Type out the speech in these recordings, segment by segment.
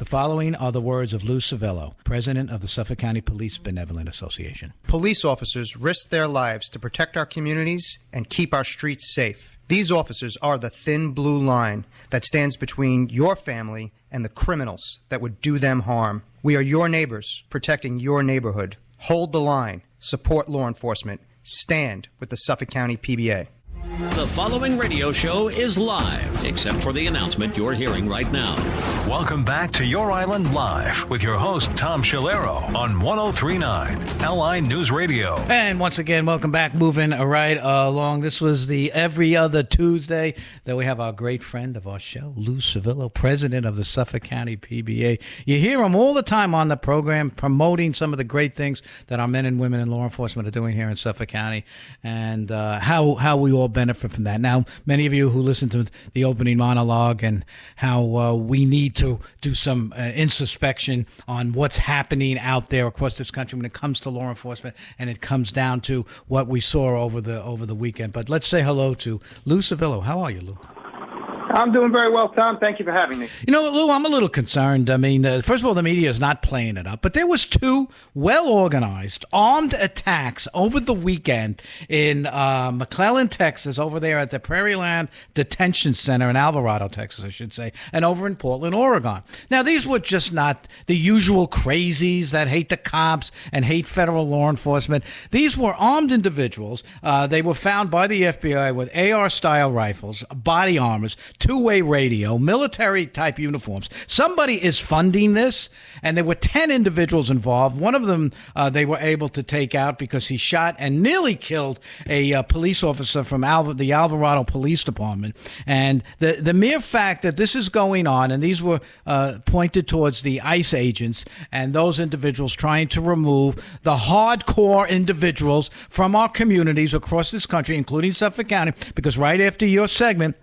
The following are the words of Lou Civello, president of the Suffolk County Police Benevolent Association. Police officers risk their lives to protect our communities and keep our streets safe. These officers are the thin blue line that stands between your family and the criminals that would do them harm. We are your neighbors, protecting your neighborhood. Hold the line. Support law enforcement. Stand with the Suffolk County PBA. The following radio show is live, except for the announcement you're hearing right now. Welcome back to Your Island Live with your host, Tom Schiliro, on 103.9 LI News Radio. And once again, welcome back. Moving right along. This was the every other Tuesday that we have our great friend of our show, Lou Civello, president of the Suffolk County PBA. You hear him all the time on the program promoting some of the great things that our men and women in law enforcement are doing here in Suffolk County, and how we all benefit from that. Now, many of you who listened to the opening monologue and how we need to do some introspection on what's happening out there across this country when it comes to law enforcement, and it comes down to what we saw over the weekend. But let's say hello to Lou Civello. How are you, Lou? I'm doing very well, Tom. Thank you for having me. You know, Lou, I'm a little concerned. I mean, first of all, the media is not playing it up, but there was two well-organized armed attacks over the weekend in McClellan, Texas, over there at the Prairieland Detention Center in Alvarado, Texas, I should say, and over in Portland, Oregon. Now, these were just not the usual crazies that hate the cops and hate federal law enforcement. These were armed individuals. They were found by the FBI with AR-style rifles, body armors, two-way radio, military-type uniforms. Somebody is funding this, and there were 10 individuals involved. One of them they were able to take out because he shot and nearly killed a police officer from the Alvarado Police Department. And the mere fact that this is going on, and these were pointed towards the ICE agents and those individuals trying to remove the hardcore individuals from our communities across this country, including Suffolk County, because right after your segment,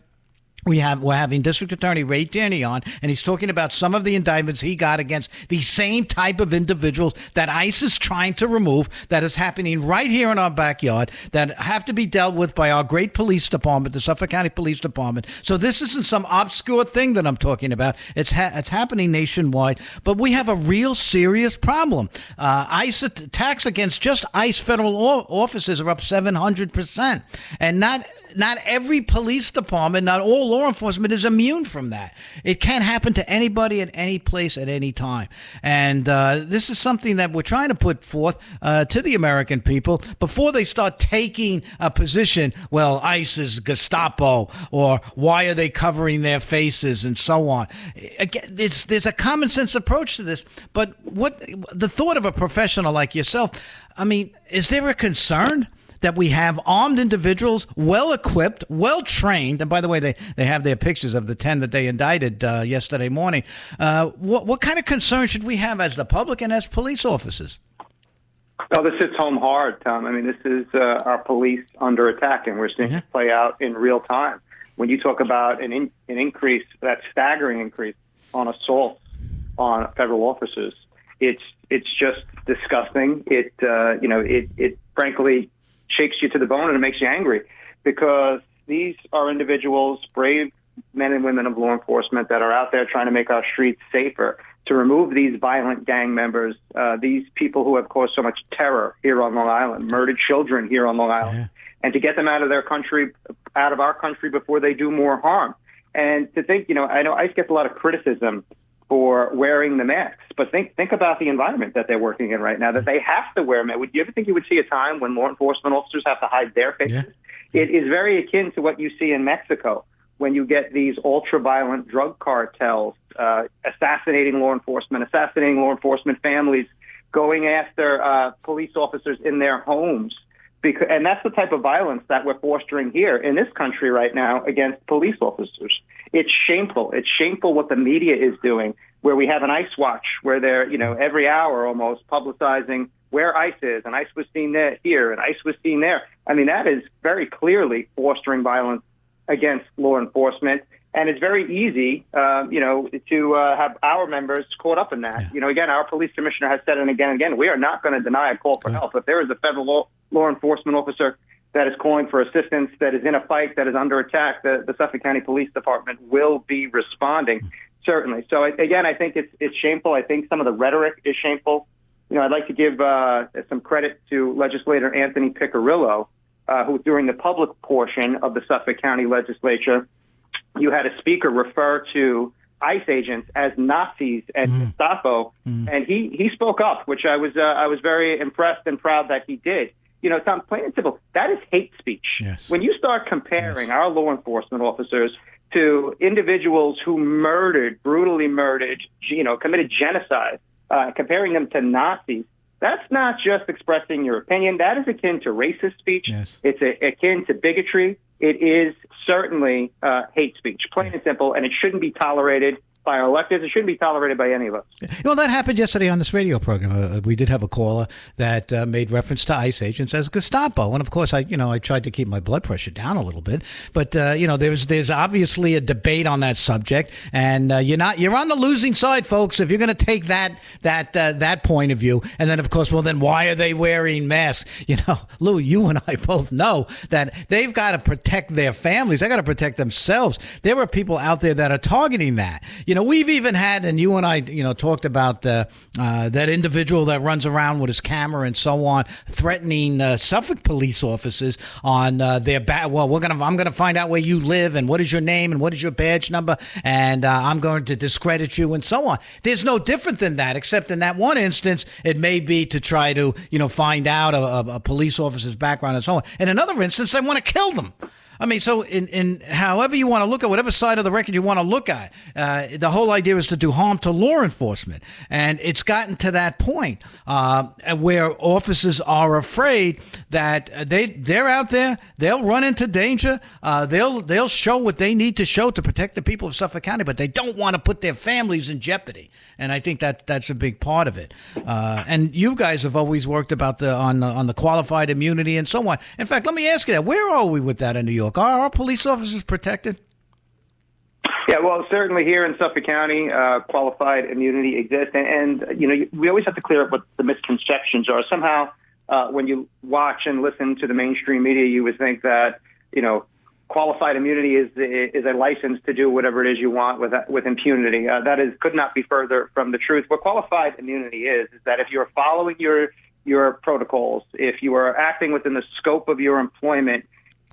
we're having District Attorney Ray Tierney on, and he's talking about some of the indictments he got against the same type of individuals that ICE is trying to remove, that is happening right here in our backyard, that have to be dealt with by our great police department, the Suffolk County Police Department. So this isn't some obscure thing that I'm talking about. It's happening nationwide, but we have a real serious problem. ICE attacks against just ICE federal officers are up 700%, and not every police department, not all law enforcement is immune from that. It can happen to anybody at any place at any time. And this is something that we're trying to put forth to the American people before they start taking a position, well, ICE is Gestapo, or why are they covering their faces, and so on. Again, there's a common sense approach to this, but what the thought of a professional like yourself, I mean, is there a concern that we have armed individuals, well-equipped, well-trained, and by the way, they have their pictures of the 10 that they indicted yesterday morning. What kind of concern should we have as the public and as police officers? Oh, this hits home hard, Tom. I mean, this is our police under attack, and we're seeing it play out in real time. When you talk about an increase, that staggering increase on assaults on federal officers, it's just disgusting. It frankly shakes you to the bone, and it makes you angry, because these are individuals, brave men and women of law enforcement, that are out there trying to make our streets safer, to remove these violent gang members, these people who have caused so much terror here on Long Island, murdered children here on Long Island, and to get them out of their country, out of our country, before they do more harm. And to think, I know ICE gets a lot of criticism for wearing the masks, but think about the environment that they're working in right now, that they have to wear masks. Would you ever think you would see a time when law enforcement officers have to hide their faces? Yeah. It is very akin to what you see in Mexico, when you get these ultra-violent drug cartels assassinating law enforcement families, going after police officers in their homes. And that's the type of violence that we're fostering here in this country right now against police officers. It's shameful. It's shameful what the media is doing, where we have an ICE watch, where they're, every hour almost publicizing where ICE is, and ICE was seen there, here, and ICE was seen there. I mean, that is very clearly fostering violence against law enforcement. And it's very easy, to have our members caught up in that. Yeah. Again, our police commissioner has said it again and again, we are not going to deny a call for help. If there is a federal law enforcement officer that is calling for assistance, that is in a fight, that is under attack, the Suffolk County Police Department will be responding. Certainly. So again, I think it's shameful. I think some of the rhetoric is shameful. I'd like to give some credit to legislator Anthony Piccirillo, who during the public portion of the Suffolk County legislature, you had a speaker refer to ICE agents as Nazis and Gestapo, and he spoke up, which I was very impressed and proud that he did. Tom, plain and simple, that is hate speech. Yes. When you start comparing our law enforcement officers to individuals who brutally murdered, committed genocide, comparing them to Nazis, that's not just expressing your opinion. That is akin to racist speech. Yes. It's akin to bigotry. It is certainly hate speech, plain and simple, and it shouldn't be tolerated by our electeds. It shouldn't be tolerated by any of us. Well, that happened yesterday on this radio program. We did have a caller that made reference to ICE agents as Gestapo, and of course, I tried to keep my blood pressure down a little bit. But there's obviously a debate on that subject, and you're on the losing side, folks. If you're going to take that point of view, and then of course, well, then why are they wearing masks? Lou, you and I both know that they've got to protect their families. They got to protect themselves. There are people out there that are targeting that. We've even had, and you and I, talked about that individual that runs around with his camera and so on, threatening Suffolk police officers on their Well, I'm gonna find out where you live and what is your name and what is your badge number, and I'm going to discredit you and so on. There's no different than that, except in that one instance, it may be to try to find out a police officer's background and so on. In another instance, they want to kill them. I mean, so in however you want to look at, whatever side of the record you want to look at, the whole idea is to do harm to law enforcement. And it's gotten to that point where officers are afraid that they're out there, they'll run into danger, they'll show what they need to show to protect the people of Suffolk County, but they don't want to put their families in jeopardy. And I think that's a big part of it. And you guys have always worked about on the qualified immunity and so on. In fact, let me ask you that. Where are we with that in New York? Are our police officers protected? Yeah, well, certainly here in Suffolk County, qualified immunity exists. And we always have to clear up what the misconceptions are. Somehow, when you watch and listen to the mainstream media, you would think that, qualified immunity is a license to do whatever it is you want with impunity. That could not be further from the truth. What qualified immunity is that if you're following your protocols, if you are acting within the scope of your employment,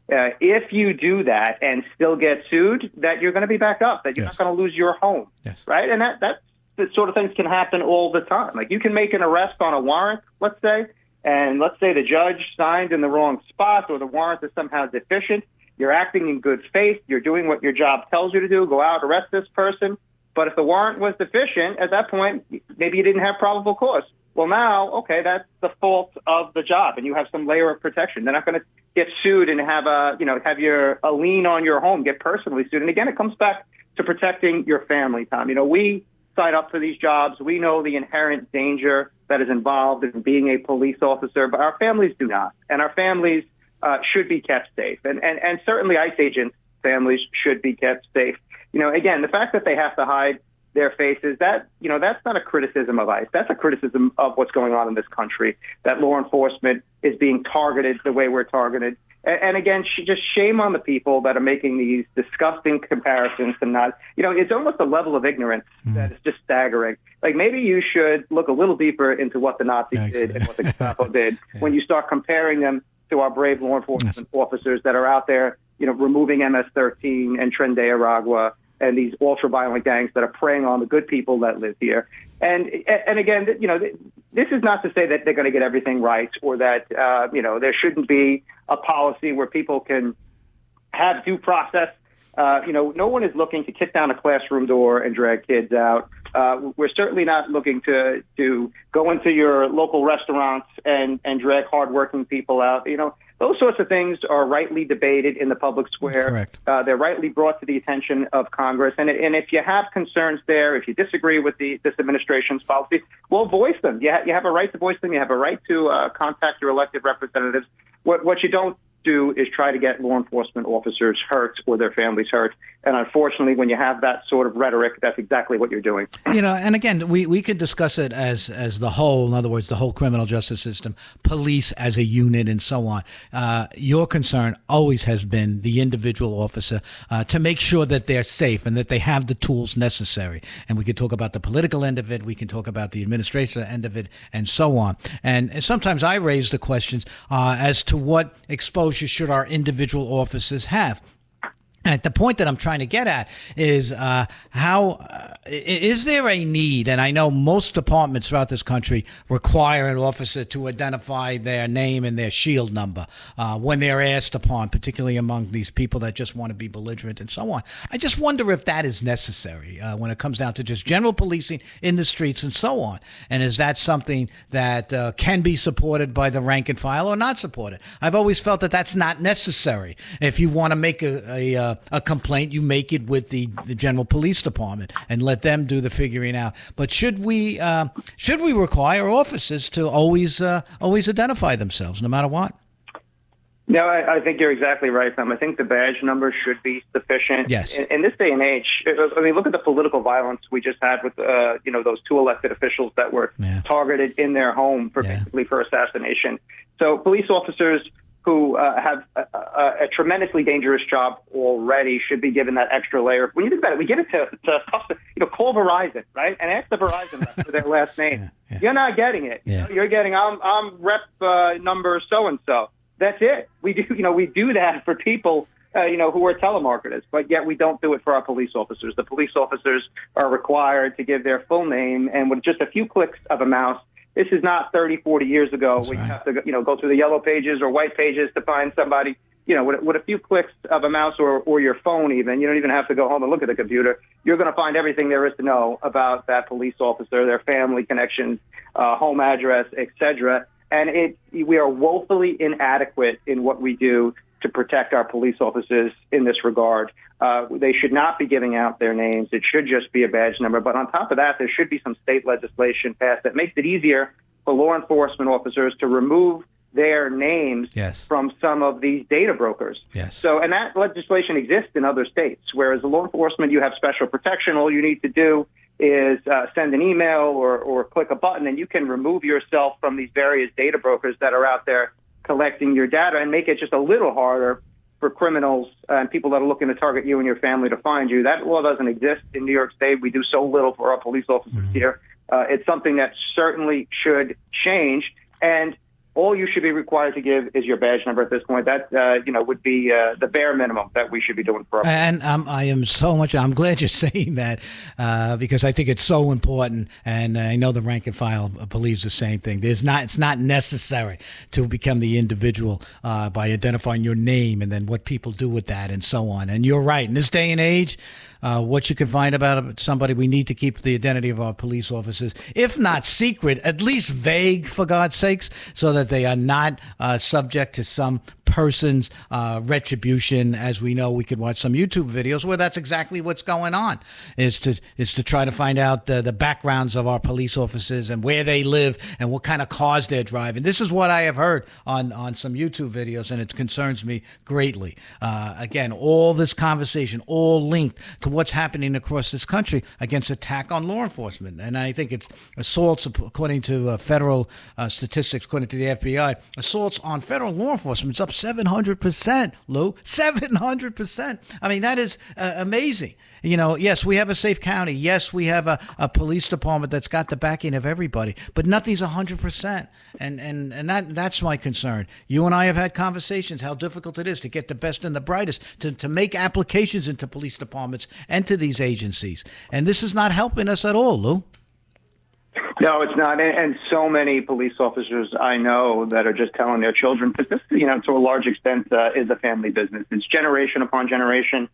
if you do that and still get sued, that you're going to be backed up, that you're not going to lose your home, right? And that's the sort of things can happen all the time. Like you can make an arrest on a warrant, let's say, and let's say the judge signed in the wrong spot or the warrant is somehow deficient. You're acting in good faith. You're doing what your job tells you to do. Go out, arrest this person. But if the warrant was deficient, at that point, maybe you didn't have probable cause. Well, now, okay, that's the fault of the job, and you have some layer of protection. They're not going to get sued and have a lien on your home, get personally sued. And again, it comes back to protecting your family, Tom. We sign up for these jobs. We know the inherent danger that is involved in being a police officer, but our families do not, and our families should be kept safe. And certainly ICE agents' families should be kept safe. Again, the fact that they have to hide their faces, that's not a criticism of ICE. That's a criticism of what's going on in this country, that law enforcement is being targeted the way we're targeted. And again, just shame on the people that are making these disgusting comparisons to not, it's almost a level of ignorance that is just staggering. Like maybe you should look a little deeper into what the Nazis did and what the Gestapo did when you start comparing them to our brave law enforcement officers that are out there, removing MS-13 and Tren de Aragua and these ultra-violent gangs that are preying on the good people that live here. And again, this is not to say that they're going to get everything right or that, there shouldn't be a policy where people can have due process. No one is looking to kick down a classroom door and drag kids out. We're certainly not looking to go into your local restaurants and drag hardworking people out. Those sorts of things are rightly debated in the public square. Correct. They're rightly brought to the attention of Congress. And if you have concerns there, if you disagree with this administration's policy, well, voice them. You have a right to voice them. You have a right to contact your elected representatives. What you don't do is try to get law enforcement officers hurt or their families hurt. And unfortunately, when you have that sort of rhetoric, that's exactly what you're doing. And again, we could discuss it as the whole, in other words, the whole criminal justice system, police as a unit and so on. Your concern always has been the individual officer to make sure that they're safe and that they have the tools necessary. And we could talk about the political end of it. We can talk about the administration end of it and so on. And sometimes I raise the questions as to what exposure should our individual officers have. And the point that I'm trying to get at is is there a need? And I know most departments throughout this country require an officer to identify their name and their shield number when they're asked upon, particularly among these people that just want to be belligerent and so on. I just wonder if that is necessary when it comes down to just general policing in the streets and so on. And is that something that can be supported by the rank and file or not supported? I've always felt that that's not necessary. If you want to make a complaint, you make it with the general police department and let them do the figuring out. But should we require officers to always identify themselves, no matter what? No, I think you're exactly right, Tom. I think the badge number should be sufficient. Yes. In this day and age, I mean, look at the political violence we just had with, those two elected officials that were targeted in their home basically for assassination. So police officers who have a tremendously dangerous job already should be given that extra layer. When you think about it, we give it to call Verizon, right, and ask the Verizon rep for their last name. Yeah. You're not getting it. Yeah. You're getting I'm rep number so and so. That's it. We do that for people who are telemarketers, but yet we don't do it for our police officers. The police officers are required to give their full name, and with just a few clicks of a mouse. This is not 30, 40 years ago. That's right. You have to, go through the yellow pages or white pages to find somebody. With a few clicks of a mouse or your phone even, you don't even have to go home and look at the computer. You're going to find everything there is to know about that police officer, their family connections, home address, etc. And we are woefully inadequate in what we do to protect our police officers in this regard. They should not be giving out their names. It should just be a badge number. But on top of that, there should be some state legislation passed that makes it easier for law enforcement officers to remove their names from some of these data brokers. Yes. So, and that legislation exists in other states, whereas law enforcement, you have special protection. All you need to do is send an email or click a button, and you can remove yourself from these various data brokers that are out there collecting your data and make it just a little harder for criminals and people that are looking to target you and your family to find you. That law doesn't exist in New York State. We do so little for our police officers here. It's something that certainly should change. And all you should be required to give is your badge number at this point. That, would be the bare minimum that we should be doing for us. And I'm glad you're saying that because I think it's so important. And I know the rank and file believes the same thing. It's not necessary to become the individual by identifying your name and then what people do with that and so on. And you're right. In this day and age, what you can find about somebody, we need to keep the identity of our police officers, if not secret, at least vague, for God's sakes, so that they are not subject to some person's retribution. As we know, we could watch some YouTube videos where that's exactly what's going on, is to try to find out the backgrounds of our police officers and where they live and what kind of cars they're driving. This is what I have heard on some YouTube videos, and it concerns me greatly. Again, all this conversation, all linked to what's happening across this country against attack on law enforcement. And I think it's assaults, according to federal statistics, according to the FBI, assaults on federal law enforcement is up 700%, Lou. 700%. I mean, that is amazing. Yes, we have a safe county. Yes, we have a police department that's got the backing of everybody, but nothing's 100%. And that's my concern. You and I have had conversations how difficult it is to get the best and the brightest to make applications into police departments and to these agencies. And this is not helping us at all, Lou. No, it's not. And so many police officers I know that are just telling their children, because this, to a large extent, is a family business. It's generation upon generation.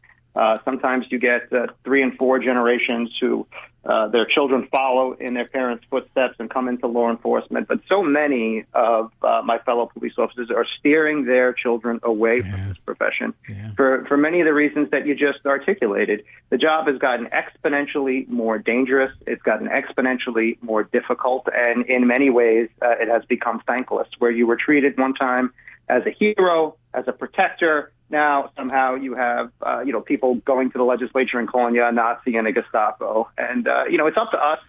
Sometimes you get 3 and 4 generations who their children follow in their parents' footsteps and come into law enforcement. But so many of my fellow police officers are steering their children away from this profession for many of the reasons that you just articulated. The job has gotten exponentially more dangerous. It's gotten exponentially more difficult. And in many ways, it has become thankless, where you were treated one time as a hero, as a protector. Now somehow you have people going to the legislature and calling you a Nazi and a Gestapo, and it's up to us,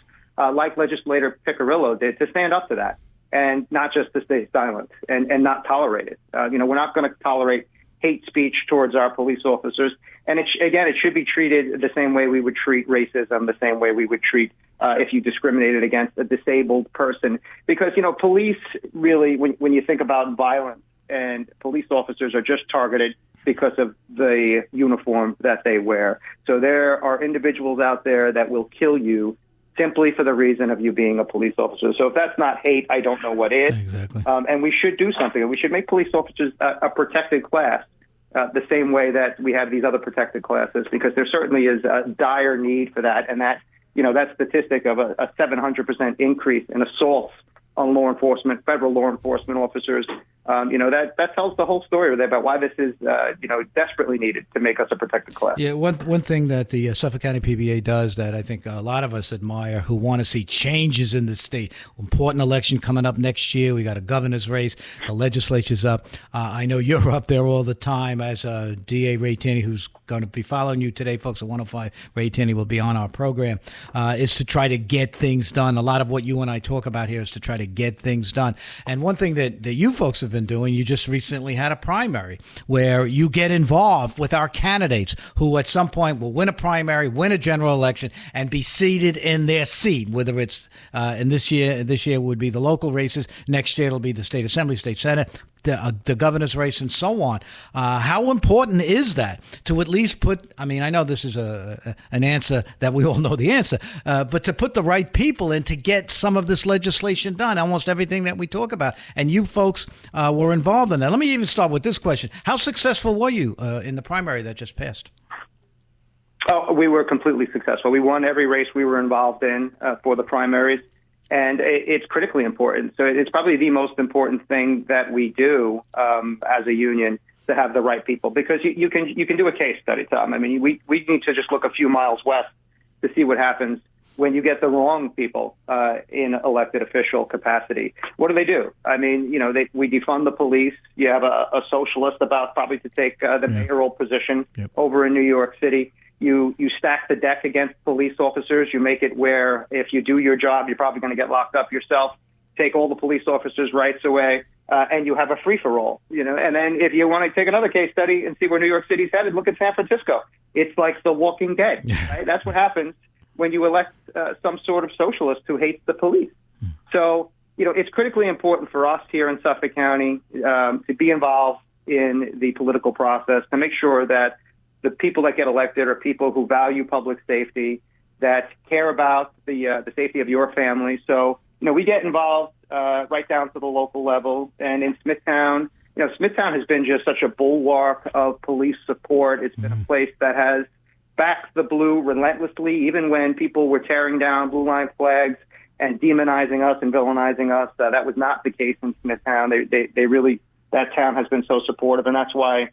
like legislator Piccirillo did, to stand up to that and not just to stay silent and not tolerate it. We're not going to tolerate hate speech towards our police officers, and it should be treated the same way we would treat racism, the same way we would treat if you discriminated against a disabled person, because police really, when you think about violence, and police officers are just targeted because of the uniform that they wear. So there are individuals out there that will kill you simply for the reason of you being a police officer. So if that's not hate, I don't know what is. Exactly. And we should do something. We should make police officers a protected class, the same way that we have these other protected classes, because there certainly is a dire need for that. And that statistic of a 700% increase in assaults on law enforcement, federal law enforcement officers, that tells the whole story about why this is, desperately needed to make us a protected class. Yeah, one thing that the Suffolk County PBA does that I think a lot of us admire, who want to see changes in the state. Important election coming up next year. We got a governor's race. The legislature's up. I know you're up there all the time as DA Ray Tierney, who's going to be following you today, folks. At 105, Ray Tierney will be on our program, is to try to get things done. A lot of what you and I talk about here is to try to get things done. And one thing that you folks have been doing, you just recently had a primary where you get involved with our candidates who at some point will win a primary, win a general election, and be seated in their seat, whether it's in this year would be the local races, next year it'll be the state assembly, state senate, the governor's race, and so on. How important is that to at least put, I know this is an answer that we all know the answer, but to put the right people in to get some of this legislation done, almost everything that we talk about. And you folks were involved in that. Let me even start with this question. How successful were you in the primary that just passed? Oh, we were completely successful. We won every race we were involved in for the primaries. And it's critically important. So it's probably the most important thing that we do as a union, to have the right people, because you can do a case study, Tom. We need to just look a few miles west to see what happens when you get the wrong people in elected official capacity. What do? We defund the police. You have a socialist about probably to take the mayoral position over in New York City. You stack the deck against police officers. You make it where if you do your job, you're probably going to get locked up yourself. Take all the police officers' rights away, and you have a free-for-all. And then if you want to take another case study and see where New York City's headed, look at San Francisco. It's like The Walking Dead. Right? That's what happens when you elect some sort of socialist who hates the police. So, it's critically important for us here in Suffolk County to be involved in the political process, to make sure that the people that get elected are people who value public safety, that care about the safety of your family. So, we get involved right down to the local level. And in Smithtown, Smithtown has been just such a bulwark of police support. It's been a place that has backed the blue relentlessly, even when people were tearing down blue line flags and demonizing us and villainizing us. That was not the case in Smithtown. They really, that town has been so supportive, and that's why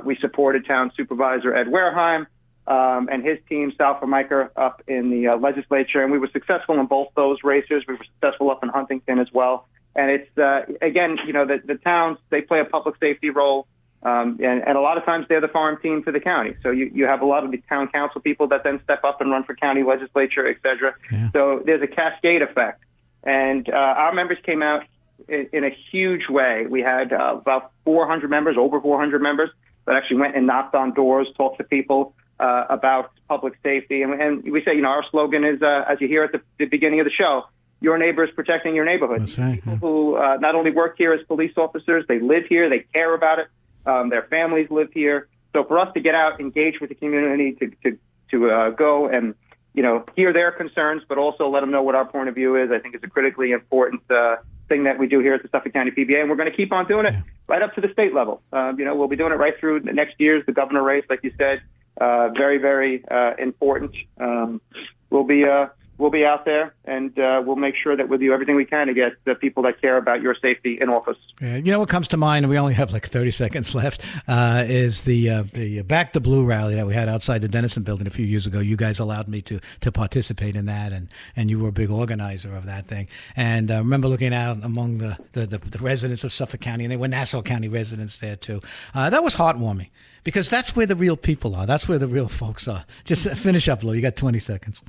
we supported Town Supervisor Ed Wareheim and his team, Sal Formica, up in the legislature. And we were successful in both those races. We were successful up in Huntington as well. And it's, again, the towns, they play a public safety role. And a lot of times they're the farm team for the county. So you have a lot of the town council people that then step up and run for county legislature, et cetera. Yeah. So there's a cascade effect. And our members came out in a huge way. We had about 400 members, over 400 members, that actually went and knocked on doors, talked to people about public safety. And we say, our slogan is, as you hear at the beginning of the show, your neighbor is protecting your neighborhood. That's right. People who not only work here as police officers, they live here, they care about it. Their families live here. So for us to get out, engage with the community, to go and, hear their concerns, but also let them know what our point of view is, I think is a critically important thing that we do here at the Suffolk County PBA. And we're going to keep on doing it right up to the state level. We'll be doing it right through the next year's, the governor race, like you said, very, very important. We'll be we'll be out there, and we'll make sure that we'll do everything we can to get the people that care about your safety in office. Yeah, you know what comes to mind, and we only have like 30 seconds left, is the Back the Blue rally that we had outside the Dennison building a few years ago. You guys allowed me to participate in that, and you were a big organizer of that thing. And I remember looking out among the residents of Suffolk County, and they were Nassau County residents there too. That was heartwarming, because that's where the real people are. That's where the real folks are. Just finish up, Lou. You got 20 seconds.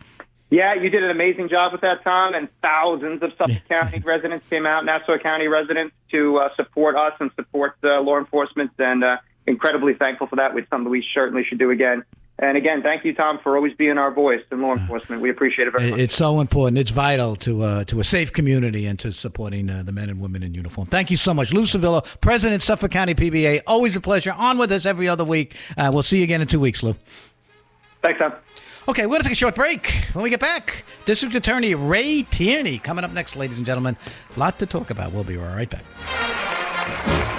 Yeah, you did an amazing job with that, Tom, and thousands of Suffolk County residents came out, Nassau County residents, to support us and support law enforcement, and incredibly thankful for that. It's something we certainly should do again. And again, thank you, Tom, for always being our voice in law enforcement. We appreciate it very much. It's so important. It's vital to a safe community and to supporting the men and women in uniform. Thank you so much. Lou Civello, President, Suffolk County PBA. Always a pleasure. On with us every other week. We'll see you again in 2 weeks, Lou. Thanks, Tom. Okay, we're going to take a short break. When we get back, District Attorney Ray Tierney coming up next, ladies and gentlemen. A lot to talk about. We'll be right back.